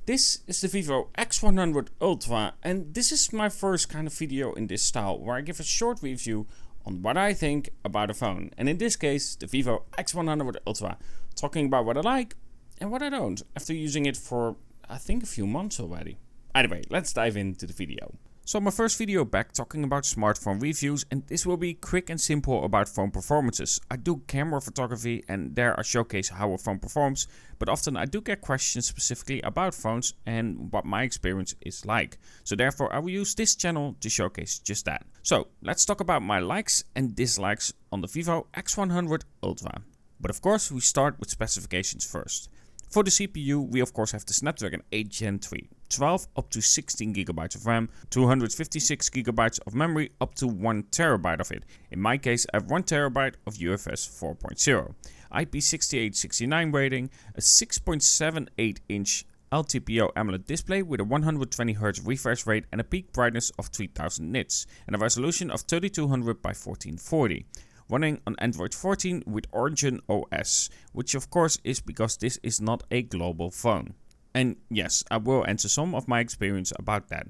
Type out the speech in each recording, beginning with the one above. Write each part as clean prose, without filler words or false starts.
This is the Vivo X100 Ultra, and this is my first kind of video in this style where I give a short review on what I think about a phone, and in this case the Vivo X100 Ultra, talking about what I like and what I don't after using it for I think a few months already. Anyway, let's dive into the video. So my first video back talking about smartphone reviews, and this will be quick and simple about phone performances. I do camera photography and there I showcase how a phone performs, but often I do get questions specifically about phones and what my experience is like. So therefore I will use this channel to showcase just that. So let's talk about my likes and dislikes on the Vivo X100 Ultra. But of course we start with specifications first. For the CPU, we of course have the Snapdragon 8 Gen 3, 12 up to 16 GB of RAM, 256 GB of memory, up to 1 TB of it. In my case, I have 1 TB of UFS 4.0, IP68-69 rating, a 6.78 inch LTPO AMOLED display with a 120Hz refresh rate and a peak brightness of 3000 nits, and a resolution of 3200 by 1440. Running on Android 14 with Origin OS, which of course is because this is not a global phone. And yes, I will answer some of my experience about that.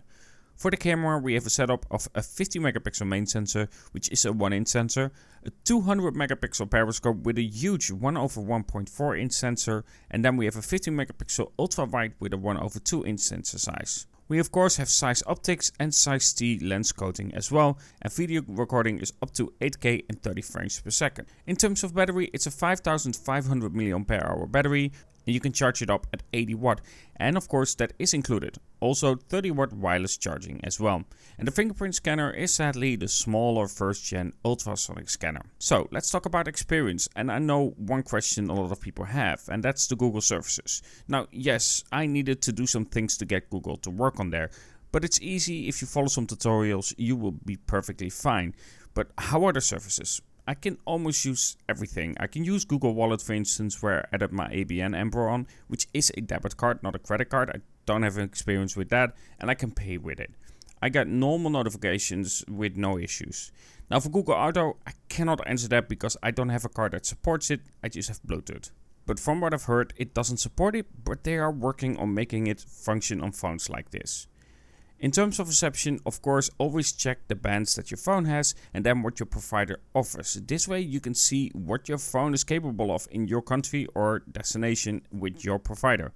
For the camera, we have a setup of a 50 megapixel main sensor, which is a 1-inch sensor, a 200 megapixel periscope with a huge 1/1.4 inch sensor, and then we have a 50 megapixel ultra wide with a 1/2 inch sensor size. We of course have size optics and size T lens coating as well, and video recording is up to 8K and 30 frames per second. In terms of battery, it's a 5500 mAh battery, and you can charge it up at 80 watt, and of course that is included. Also 30 watt wireless charging as well. And the fingerprint scanner is sadly the smaller first gen ultrasonic scanner. So let's talk about experience, and I know one question a lot of people have, and that's the Google services. Now yes, I needed to do some things to get Google to work on there, but it's easy. If you follow some tutorials you will be perfectly fine. But how are the services? I can almost use everything. I can use Google Wallet, for instance, where I added my ABN AMRO on, which is a debit card, not a credit card. I don't have experience with that, and I can pay with it. I got normal notifications with no issues. Now for Google Auto, I cannot answer that because I don't have a card that supports it. I just have Bluetooth. But from what I've heard, it doesn't support it, but they are working on making it function on phones like this. In terms of reception, of course, always check the bands that your phone has and then what your provider offers. This way you can see what your phone is capable of in your country or destination with your provider.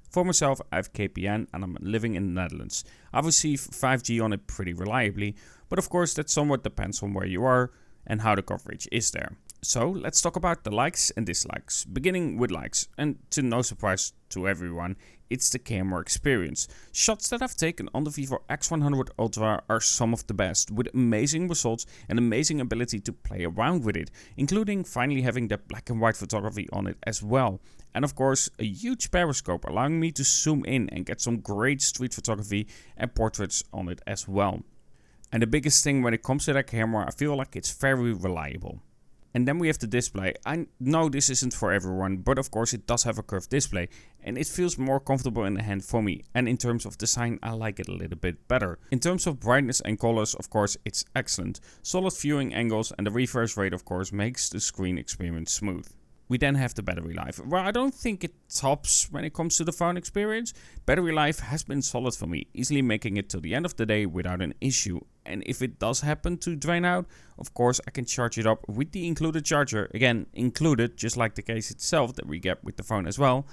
For myself, I have KPN and I'm living in the Netherlands. I receive 5G on it pretty reliably, but of course that somewhat depends on where you are and how the coverage is there. So let's talk about the likes and dislikes, beginning with likes, and to no surprise to everyone, it's the camera experience. Shots that I've taken on the Vivo X100 Ultra are some of the best, with amazing results and amazing ability to play around with it, including finally having that black and white photography on it as well. And of course a huge periscope allowing me to zoom in and get some great street photography and portraits on it as well. And the biggest thing when it comes to that camera, I feel like it's very reliable. And then we have the display. I know this isn't for everyone, but of course it does have a curved display and it feels more comfortable in the hand for me, and in terms of design I like it a little bit better. In terms of brightness and colors, of course it's excellent. Solid viewing angles and the refresh rate of course makes the screen experience smooth. We then have the battery life. Well, I don't think it tops when it comes to the phone experience. Battery life has been solid for me, easily making it till the end of the day without an issue. And if it does happen to drain out, of course I can charge it up with the included charger, again included just like the case itself that we get with the phone as well,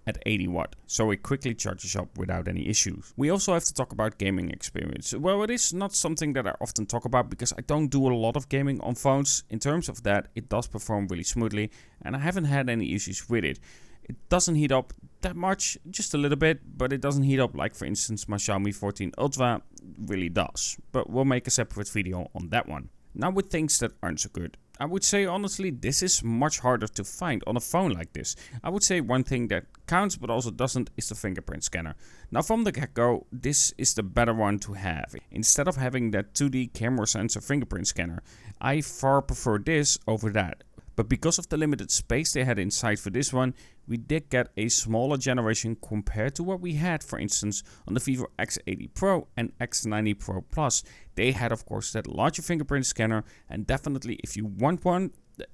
at 80 watt, so it quickly charges up without any issues. We also have to talk about gaming experience. Well, it is not something that I often talk about because I don't do a lot of gaming on phones. In terms of that, it does perform really smoothly and I haven't had any issues with it. It doesn't heat up that much, just a little bit, but it doesn't heat up like for instance my Xiaomi 14 Ultra really does. But we'll make a separate video on that one. Now with things that aren't so good. I would say honestly this is much harder to find on a phone like this. I would say one thing that counts but also doesn't is the fingerprint scanner. Now from the get-go, this is the better one to have. Instead of having that 2D camera sensor fingerprint scanner, I far prefer this over that. But because of the limited space they had inside for this one, we did get a smaller generation compared to what we had, for instance, on the Vivo X80 Pro and X90 Pro Plus. They had of course that larger fingerprint scanner, and definitely if you want one,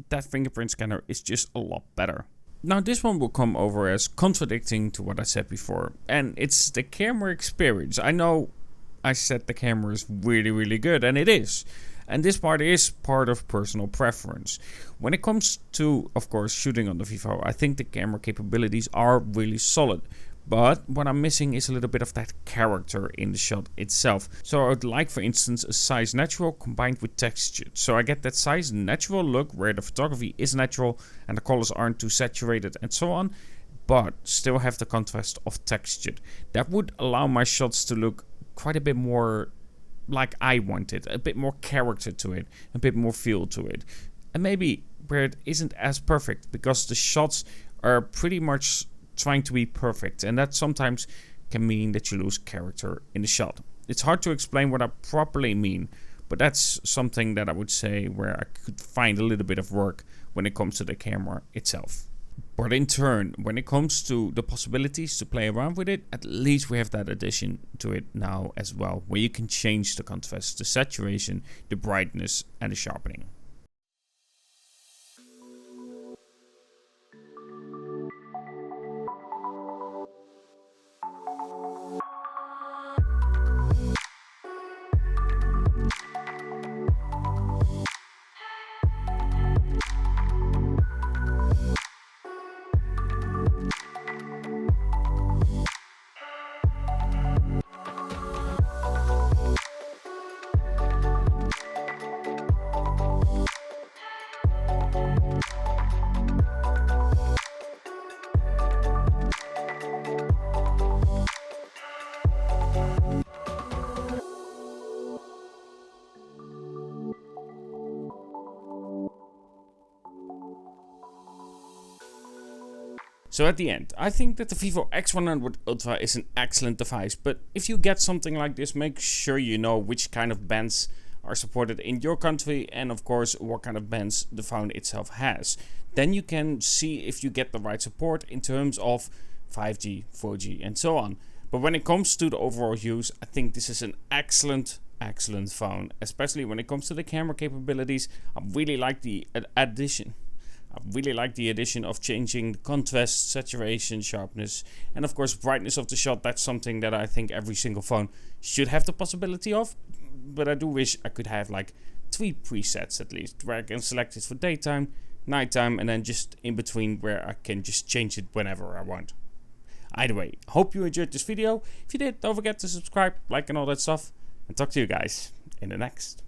that fingerprint scanner is just a lot better. Now this one will come over as contradicting to what I said before, and it's the camera experience. I know I said the camera is really good, and it is. And this part is part of personal preference. When it comes to, of course, shooting on the Vivo, I think the camera capabilities are really solid. But what I'm missing is a little bit of that character in the shot itself. So I would like, for instance, a size natural combined with textured. So I get that size natural look where the photography is natural and the colors aren't too saturated and so on, but still have the contrast of textured. That would allow my shots to look quite a bit more like I want it, a bit more character to it, a bit more feel to it. And maybe where it isn't as perfect because the shots are pretty much trying to be perfect, and that sometimes can mean that you lose character in the shot. It's hard to explain what I properly mean, but that's something that I would say where I could find a little bit of work when it comes to the camera itself. But in turn, when it comes to the possibilities to play around with it, at least we have that addition to it now as well, where you can change the contrast, the saturation, the brightness and the sharpening. So at the end, I think that the Vivo X100 Ultra is an excellent device, but if you get something like this, make sure you know which kind of bands are supported in your country and of course what kind of bands the phone itself has. Then you can see if you get the right support in terms of 5G, 4G and so on. But when it comes to the overall use, I think this is an excellent phone, especially when it comes to the camera capabilities. I really like the addition. I really like the addition of changing the contrast, saturation, sharpness, and of course brightness of the shot. That's something that I think every single phone should have the possibility of. But I do wish I could have like 3 presets at least, where I can select it for daytime, nighttime, and then just in between where I can just change it whenever I want. Either way, hope you enjoyed this video. If you did, don't forget to subscribe, like and all that stuff. And talk to you guys in the next.